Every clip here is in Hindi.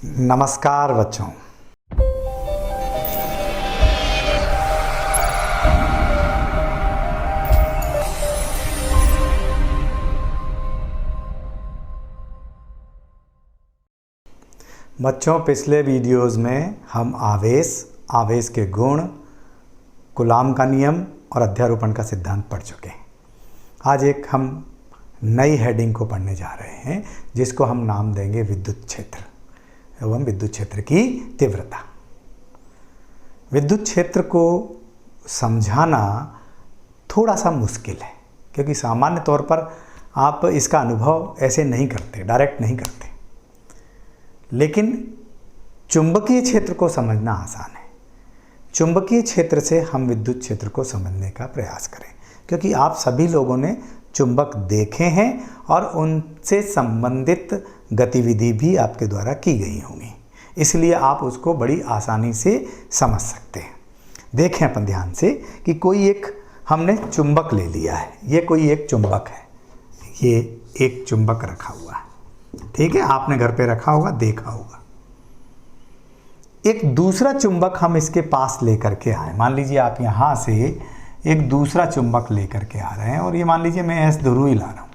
नमस्कार बच्चों। बच्चों, पिछले वीडियोज़ में हम आवेश के गुण, कूलाम का नियम और अध्यारोपण का सिद्धांत पढ़ चुके हैं। आज एक हम नई हेडिंग को पढ़ने जा रहे हैं जिसको हम नाम देंगे विद्युत क्षेत्र एवं विद्युत क्षेत्र की तीव्रता। विद्युत क्षेत्र को समझाना थोड़ा सा मुश्किल है क्योंकि सामान्य तौर पर आप इसका अनुभव ऐसे नहीं करते, डायरेक्ट नहीं करते। लेकिन चुंबकीय क्षेत्र को समझना आसान है। चुंबकीय क्षेत्र से हम विद्युत क्षेत्र को समझने का प्रयास करें क्योंकि आप सभी लोगों ने चुंबक देखे हैं और उनसे संबंधित गतिविधि भी आपके द्वारा की गई होंगी, इसलिए आप उसको बड़ी आसानी से समझ सकते हैं। देखें अपन ध्यान से कि कोई एक हमने चुंबक ले लिया है। ये कोई एक चुंबक है, ये एक चुंबक रखा हुआ है, ठीक है। आपने घर पे रखा होगा, देखा होगा। एक दूसरा चुंबक हम इसके पास लेकर के आए। मान लीजिए आप यहाँ से एक दूसरा चुंबक लेकर के आ रहे हैं और ये मान लीजिए मैं एस ध्रुव ही ला रहा हूँ।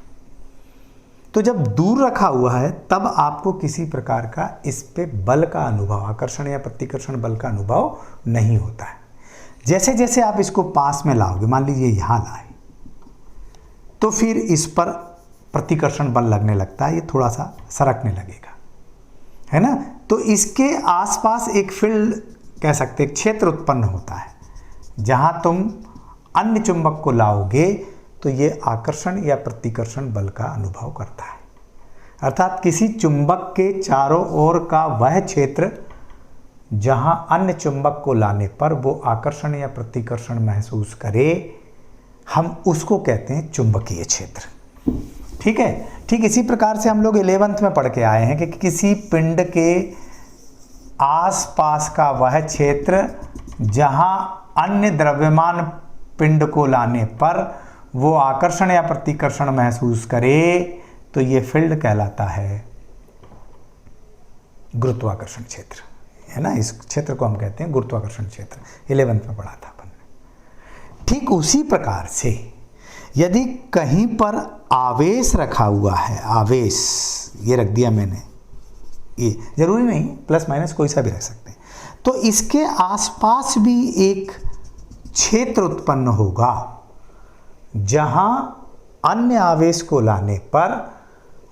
तो जब दूर रखा हुआ है तब आपको किसी प्रकार का इस पे बल का अनुभव, आकर्षण या प्रतिकर्षण बल का अनुभव नहीं होता है। जैसे जैसे आप इसको पास में लाओगे, मान लीजिए यहाँ लाए, तो फिर इस पर प्रतिकर्षण बल लगने लगता है, ये थोड़ा सा सरकने लगेगा, है ना। तो इसके आसपास एक फील्ड कह सकते, एक क्षेत्र उत्पन्न होता है। जहाँ तुम अन्य चुंबक को लाओगे तो ये आकर्षण या प्रतिकर्षण बल का अनुभव करता है। अर्थात किसी चुंबक के चारों ओर का वह क्षेत्र जहां अन्य चुंबक को लाने पर वो आकर्षण या प्रतिकर्षण महसूस करे, हम उसको कहते हैं चुंबकीय क्षेत्र, ठीक है। ठीक इसी प्रकार से हम लोग 11th में पढ़ के आए हैं कि किसी पिंड के आसपास का वह क्षेत्र जहां अन्य द्रव्यमान पिंड को लाने पर वो आकर्षण या प्रतिकर्षण महसूस करे, तो ये फील्ड कहलाता है गुरुत्वाकर्षण क्षेत्र, है ना। इस क्षेत्र को हम कहते हैं गुरुत्वाकर्षण क्षेत्र। 11th में पढ़ा था अपन ने। ठीक उसी प्रकार से यदि कहीं पर आवेश रखा हुआ है, आवेश ये रख दिया मैंने, ये जरूरी नहीं प्लस माइनस कोई सा भी रख सकते हैं, तो इसके आसपास भी एक क्षेत्र उत्पन्न होगा जहां अन्य आवेश को लाने पर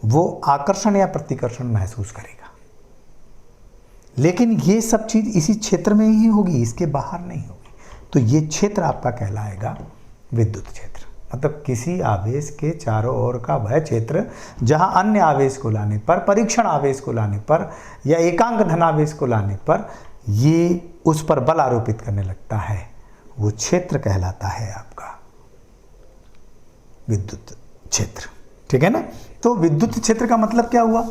वो आकर्षण या प्रतिकर्षण महसूस करेगा। लेकिन ये सब चीज इसी क्षेत्र में ही होगी, इसके बाहर नहीं होगी। तो ये क्षेत्र आपका कहलाएगा विद्युत क्षेत्र। मतलब किसी आवेश के चारों ओर का वह क्षेत्र जहां अन्य आवेश को लाने पर, परीक्षण आवेश को लाने पर या एकांक धनावेश को लाने पर ये उस पर बल आरोपित करने लगता है, वो क्षेत्र कहलाता है आपका विद्युत क्षेत्र, ठीक है ना। तो विद्युत क्षेत्र का मतलब क्या हुआ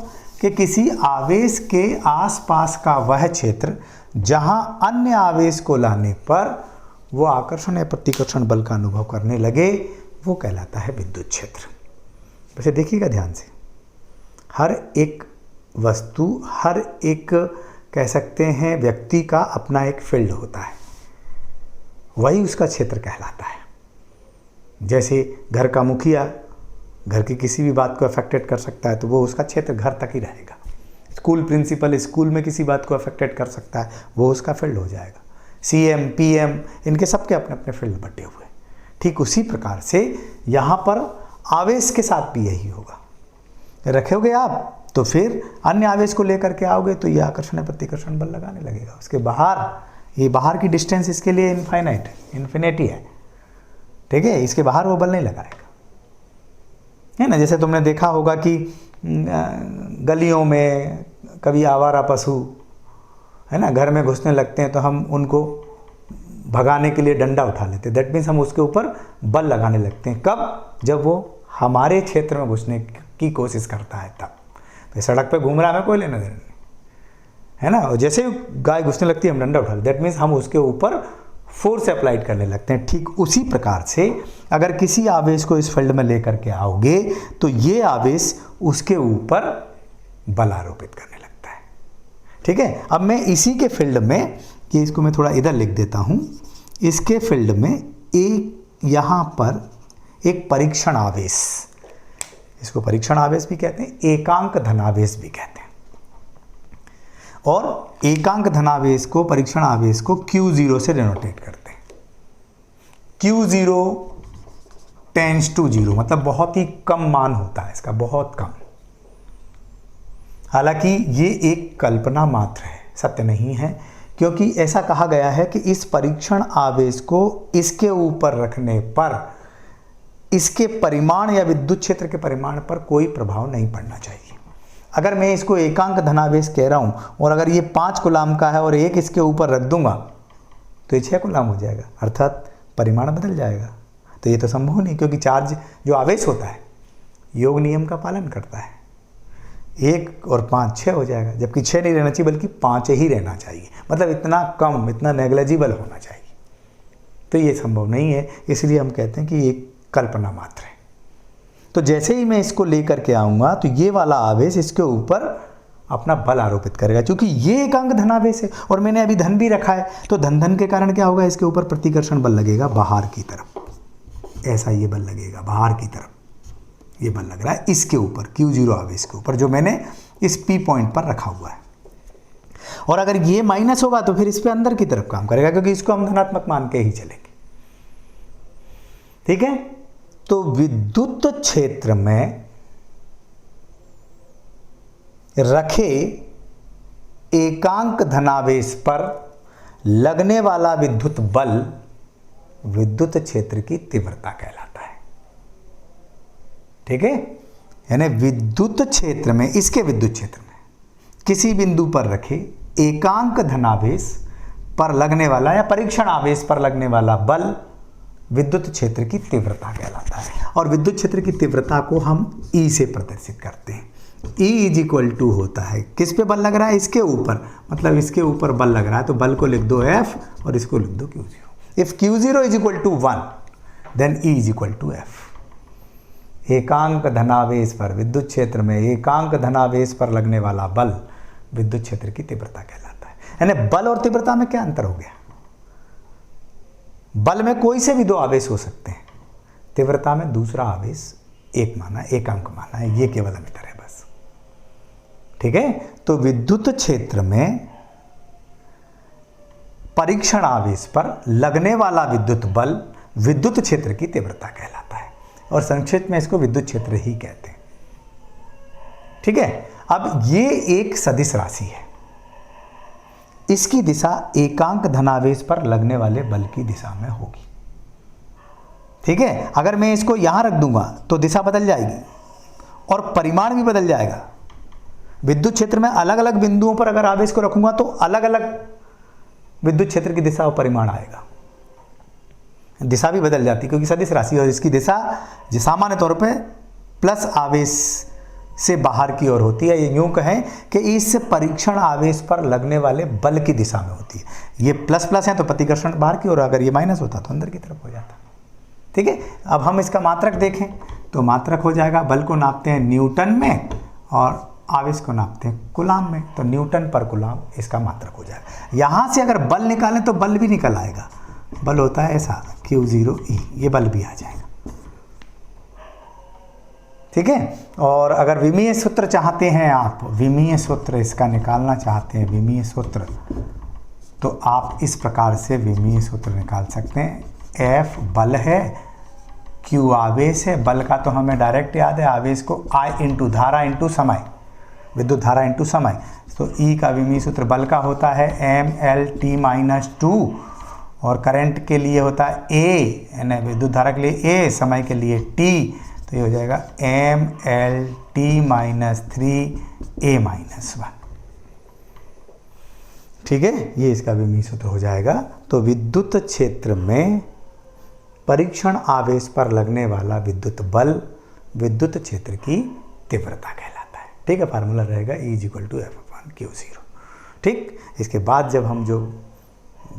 कि किसी आवेश के आसपास का वह क्षेत्र जहां अन्य आवेश को लाने पर वो आकर्षण या प्रतिकर्षण बल का अनुभव करने लगे, वो कहलाता है विद्युत क्षेत्र। वैसे देखिएगा ध्यान से, हर एक वस्तु, हर एक कह सकते हैं व्यक्ति का अपना एक फील्ड होता है, वही उसका क्षेत्र कहलाता है। जैसे घर का मुखिया घर की किसी भी बात को अफेक्टेड कर सकता है तो वो उसका क्षेत्र घर तक ही रहेगा। स्कूल प्रिंसिपल स्कूल में किसी बात को अफेक्टेड कर सकता है, वो उसका फील्ड हो जाएगा। सीएम, पीएम, इनके सबके अपने अपने फील्ड बटे हुए। ठीक उसी प्रकार से यहाँ पर आवेश के साथ भी यही होगा। रखोगे आप तो फिर अन्य आवेश को लेकर के आओगे तो ये आकर्षण प्रतिकर्षण बल लगाने लगेगा। उसके बाहर, ये बाहर की डिस्टेंस इसके लिए इनफाइनाइट है, इन्फिनिटी है, ठीक है। इसके बाहर वो बल नहीं लगाएगा, है ना। जैसे तुमने देखा होगा कि गलियों में कभी आवारा पशु, है ना, घर में घुसने लगते हैं तो हम उनको भगाने के लिए डंडा उठा लेते हैं। दैट मीन्स हम उसके ऊपर बल लगाने लगते हैं। कब? जब वो हमारे क्षेत्र में घुसने की कोशिश करता है तब। तो सड़क पे घूम रहा है, हमें कोई लेना देना नहीं, है ना। और जैसे ही गाय घुसने लगती है हम डंडा उठा लेते, दैट मीन्स हम उसके ऊपर फोर्स अप्लाइड करने लगते हैं। ठीक उसी प्रकार से अगर किसी आवेश को इस फील्ड में लेकर के आओगे तो ये आवेश उसके ऊपर बल आरोपित करने लगता है। ठीक है, अब मैं इसी के फील्ड में, कि इसको मैं थोड़ा इधर लिख देता हूँ, इसके फील्ड में एक यहाँ पर एक परीक्षण आवेश, इसको परीक्षण आवेश भी कहते हैं, एकांक धनावेश भी कहते हैं। और एकांक धनावेश को, परीक्षण आवेश को Q0 से डिनोटेट करते हैं। Q0 टेंड्स टू 0, मतलब बहुत ही कम मान होता है इसका, बहुत कम। हालांकि ये एक कल्पना मात्र है, सत्य नहीं है, क्योंकि ऐसा कहा गया है कि इस परीक्षण आवेश को इसके ऊपर रखने पर इसके परिमाण या विद्युत क्षेत्र के परिमाण पर कोई प्रभाव नहीं पड़ना चाहिए। अगर मैं इसको एकांक धनावेश कह रहा हूँ और अगर ये 5 कूलाम का है और एक इसके ऊपर रख दूंगा तो ये 6 कूलाम हो जाएगा, अर्थात परिमाण बदल जाएगा। तो ये तो संभव नहीं, क्योंकि चार्ज जो आवेश होता है योग नियम का पालन करता है। 1 और 5 6 हो जाएगा, जबकि 6 नहीं रहना चाहिए बल्कि 5 ही रहना चाहिए, मतलब इतना कम, इतना नेग्लिजिबल होना चाहिए। तो ये संभव नहीं है, इसलिए हम कहते हैं कि ये कल्पना मात्र है। तो जैसे ही मैं इसको लेकर के आऊँगा तो ये वाला आवेश इसके ऊपर अपना बल आरोपित करेगा, क्योंकि ये एकांक धनावेश है और मैंने अभी धन भी रखा है, तो धन के कारण क्या होगा, इसके ऊपर प्रतिकर्षण बल लगेगा बाहर की तरफ, ऐसा ये बल लगेगा बाहर की तरफ, ये बल लग रहा है इसके ऊपर, Q0 आवेश के ऊपर, जो मैंने इस P पॉइंट पर रखा हुआ है। और अगर ये माइनस होगा तो फिर इस पे अंदर की तरफ काम करेगा, क्योंकि इसको हम धनात्मक मान के ही चलेंगे। ठीक है, तो विद्युत क्षेत्र में रखे एकांक धनावेश पर लगने वाला विद्युत बल विद्युत क्षेत्र की तीव्रता कहलाता है। ठीक है, यानी विद्युत क्षेत्र में, इसके विद्युत क्षेत्र में किसी बिंदु पर रखे एकांक धनावेश पर लगने वाला या परीक्षण आवेश पर लगने वाला बल विद्युत क्षेत्र की तीव्रता कहलाता है। और विद्युत क्षेत्र की तीव्रता को हम E से प्रदर्शित करते हैं। E इज इक्वल टू होता है, किस पे बल लग रहा है, इसके ऊपर, मतलब इसके ऊपर बल लग रहा है तो बल को लिख दो F और इसको लिख दो Q0। If Q0 is equal to 1 then E is equal to F। एकांक धनावेश पर, विद्युत क्षेत्र में एकांक धनावेश पर लगने वाला बल विद्युत क्षेत्र की तीव्रता कहलाता है। यानी बल और तीव्रता में क्या अंतर हो गया, बल में कोई से भी 2 आवेश हो सकते हैं, तीव्रता में दूसरा आवेश एक माना, एकांक माना है, ये केवल अंतर है बस। ठीक है, तो विद्युत क्षेत्र में परीक्षण आवेश पर लगने वाला विद्युत बल विद्युत क्षेत्र की तीव्रता कहलाता है, और संक्षिप्त में इसको विद्युत क्षेत्र ही कहते हैं। ठीक है, अब ये एक सदिश राशि है, इसकी दिशा एकांक धनावेश पर लगने वाले बल की दिशा में होगी। ठीक है, अगर मैं इसको यहां रख दूंगा तो दिशा बदल जाएगी और परिमाण भी बदल जाएगा। विद्युत क्षेत्र में अलग अलग बिंदुओं पर अगर आवेश को रखूंगा तो अलग अलग विद्युत क्षेत्र की दिशा और परिमाण आएगा, दिशा भी बदल जाती है, क्योंकि सदिश राशि और इसकी दिशा जो सामान्य तौर पे प्लस आवेश से बाहर की ओर होती है। ये यूं कहें कि इस परीक्षण आवेश पर लगने वाले बल की दिशा में होती है। ये प्लस प्लस है तो प्रतिकर्षण बाहर की ओर, अगर ये माइनस होता तो अंदर की तरफ हो जाता। ठीक है, अब हम इसका मात्रक देखें तो मात्रक हो जाएगा, बल को नापते हैं न्यूटन में और आवेश को नापते हैं कूलाम में, तो न्यूटन पर कूलाम इसका मात्रक हो जाएगा। यहाँ से अगर बल निकालें तो बल भी निकल आएगा, बल होता है ऐसा Q0E, ये बल भी आ जाएगा। ठीक है, और अगर विमीय सूत्र चाहते हैं आप, विमीय सूत्र इसका निकालना चाहते हैं, विमीय सूत्र, तो आप इस प्रकार से विमीय सूत्र निकाल सकते हैं। F बल है, Q आवेश है, बल का तो हमें डायरेक्ट याद है, आवेश को I इंटू धारा इंटू समय, विद्युत धारा इंटू समय, तो E का विमीय सूत्र बल का होता है mLT-2 और करंट के लिए होता है A, यानी विद्युत धारा के लिए A, समय के लिए T, तो ये हो जाएगा mLT-3A-1। ठीक है, ये इसका विमीय सूत्र हो जाएगा। तो विद्युत क्षेत्र में परीक्षण आवेश पर लगने वाला विद्युत बल विद्युत क्षेत्र की तीव्रता कहलाता है। ठीक है, फार्मूला रहेगा E = F/Q0। ठीक, इसके बाद जब हम जो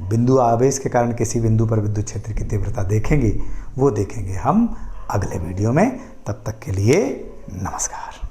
बिंदु आवेश के कारण किसी बिंदु पर विद्युत क्षेत्र की तीव्रता देखेंगे वो देखेंगे हम अगले वीडियो में। तब तक के लिए नमस्कार।